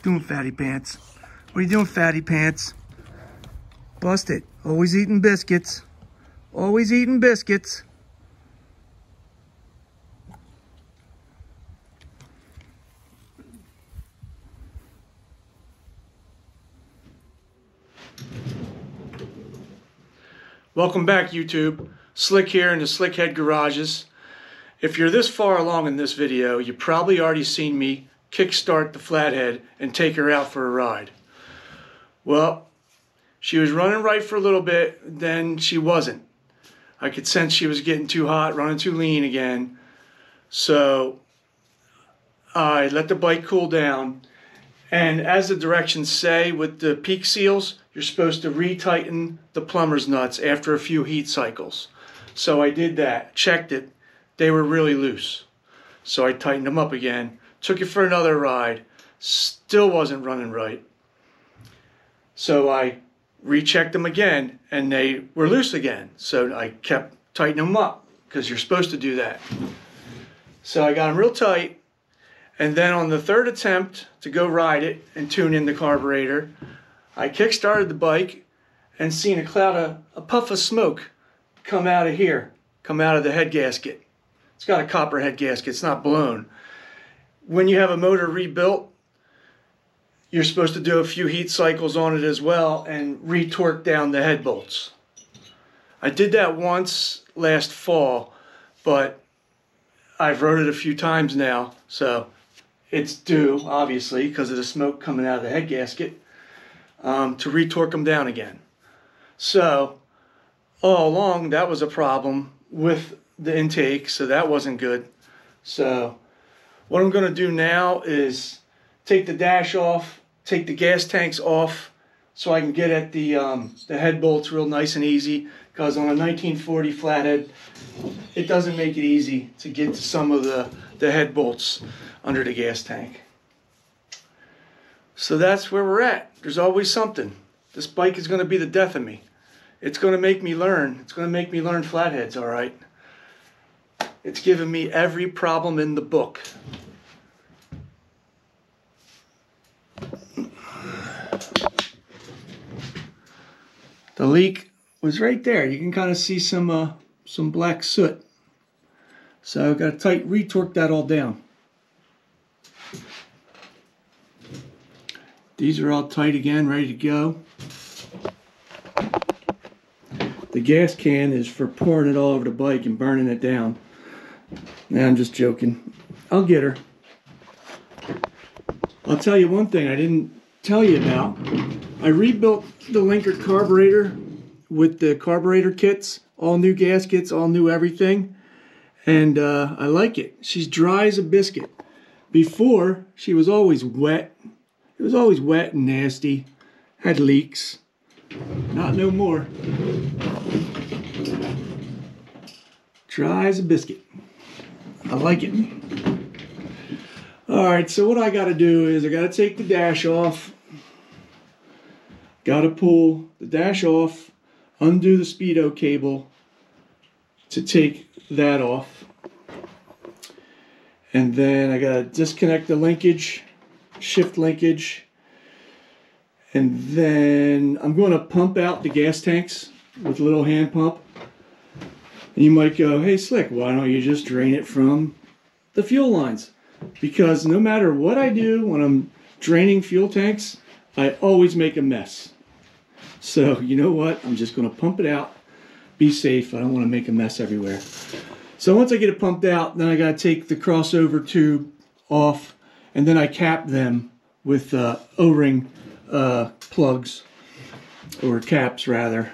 Doing, fatty pants? What are you doing, fatty pants? Bust it. Always eating biscuits. Always eating biscuits. Welcome back, YouTube. Slick here in the Slickhead Garages. If you're this far along in this video, you've probably already seen me kickstart the Flathead and take her out for a ride. Well, she was running right for a little bit, then she wasn't. I could sense she was getting too hot, running too lean again. So I let the bike cool down. And as the directions say with the peak seals, you're supposed to retighten the plumber's nuts after a few heat cycles. So I did that, checked it. They were really loose. So I tightened them up again. Took it for another ride, still wasn't running right. So I rechecked them again and they were loose again. So I kept tightening them up because you're supposed to do that. So I got them real tight, and then on the third attempt to go ride it and tune in the carburetor, I kick-started the bike and seen a puff of smoke come out of here, come out of the head gasket. It's got a copper head gasket, it's not blown. When you have a motor rebuilt, you're supposed to do a few heat cycles on it as well and retorque down the head bolts. I did that once last fall, but I've rode it a few times now, so it's due, obviously, because of the smoke coming out of the head gasket, to retorque them down again. So all along, that was a problem with the intake, so that wasn't good. So what I'm going to do now is take the dash off, take the gas tanks off, so I can get at the head bolts real nice and easy, because on a 1940 Flathead, it doesn't make it easy to get to some of the head bolts under the gas tank. So that's where we're at. There's always something. This bike is going to be the death of me. It's going to make me learn. It's going to make me learn flatheads, all right? It's given me every problem in the book. The leak was right there. You can kind of see some black soot. So I've got to tight retorque that all down. These are all tight again, ready to go. The gas can is for pouring it all over the bike and burning it down. Nah, I'm just joking. I'll get her. I'll tell you one thing I didn't tell you about. I rebuilt the linker carburetor with the carburetor kits, all new gaskets, all new everything, and I like it. She's dry as a biscuit. Before, she was always wet. It was always wet and nasty, had leaks. Not no more. Dry as a biscuit. I like it. Alright, so what I got to do is I got to take the dash off. Got to pull the dash off, undo the speedo cable to take that off. And then I got to disconnect the linkage, shift linkage. And then I'm going to pump out the gas tanks with a little hand pump. And you might go, hey Slick, why don't you just drain it from the fuel lines? Because no matter what I do when I'm draining fuel tanks, I always make a mess. So you know what? I'm just going to pump it out. Be safe. I don't want to make a mess everywhere. So once I get it pumped out, then I got to take the crossover tube off, and then I cap them with O-ring plugs, or caps rather,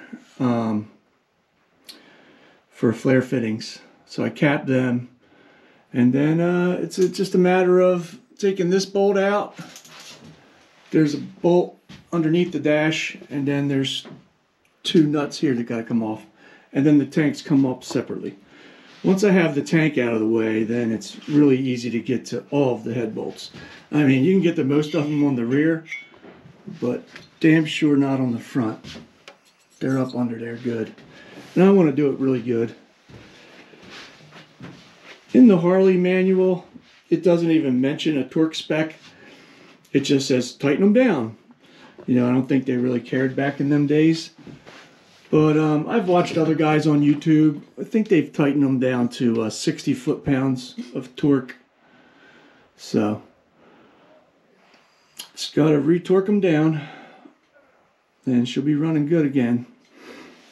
for flare fittings. So I cap them, and then it's just a matter of taking this bolt out. There's a bolt underneath the dash, and then there's two nuts here that got to come off, and then the tanks come up separately. Once I have the tank out of the way, then it's really easy to get to all of the head bolts. I mean, you can get to most of them on the rear, but damn sure not on the front. They're up under there good. And I want to do it really good. In the Harley manual, it doesn't even mention a torque spec. It just says tighten them down. You know, I don't think they really cared back in them days. But I've watched other guys on YouTube. I think they've tightened them down to 60 foot-pounds of torque. So, just got to re-torque them down. Then she'll be running good again.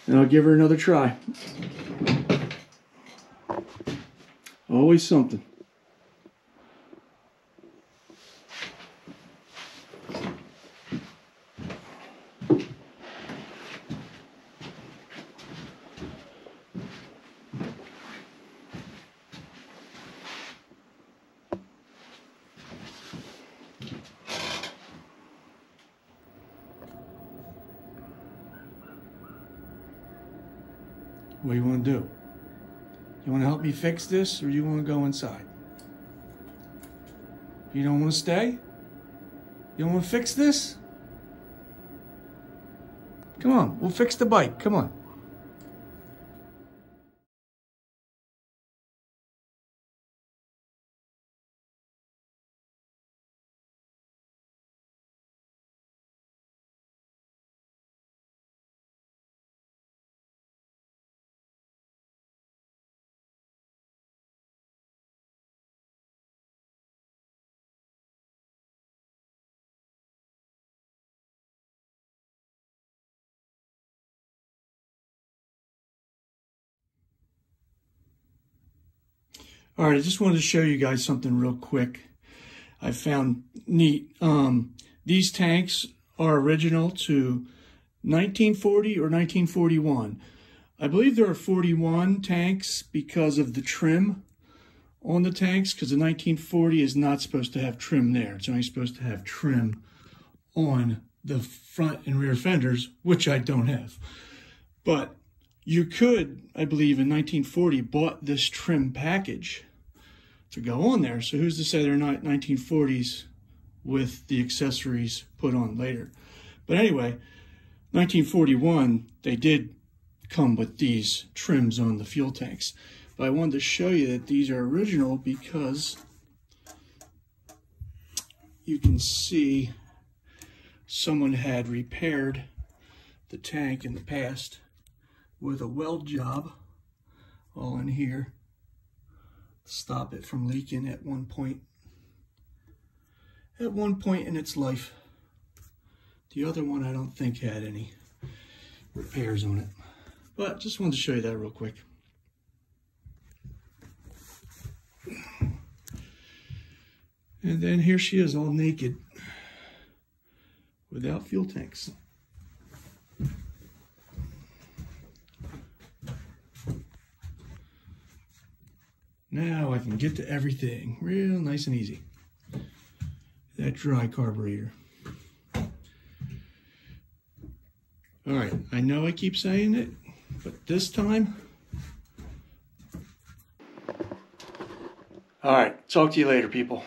And I'll give her another try. Always something. What do you want to do? You want to help me fix this, or you want to go inside? You don't want to stay? You don't want to fix this? Come on, we'll fix the bike. Come on. All right, I just wanted to show you guys something real quick I found neat. These tanks are original to 1940 or 1941. I believe there are 41 tanks because of the trim on the tanks, because the 1940 is not supposed to have trim there. It's only supposed to have trim on the front and rear fenders, which I don't have. But you could, I believe, in 1940 bought this trim package to go on there. So who's to say they're not 1940s with the accessories put on later? But anyway, 1941, they did come with these trims on the fuel tanks. But I wanted to show you that these are original because you can see someone had repaired the tank in the past with a weld job all in here to stop it from leaking at one point in its life. The other one I don't think had any repairs on it, but just wanted to show you that real quick. And then here she is, all naked without fuel tanks. Now I can get to everything real nice and easy. That dry carburetor. All right, I know I keep saying it, but this time. All right, talk to you later, people.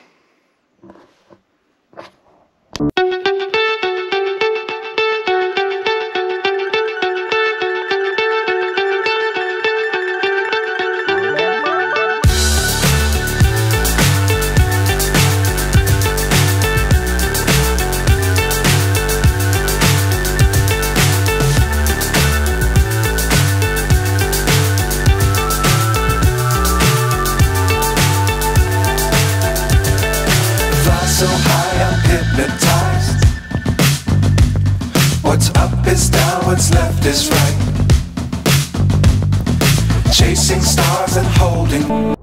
So high I'm hypnotized. What's up is down, what's left is right. Chasing stars and holding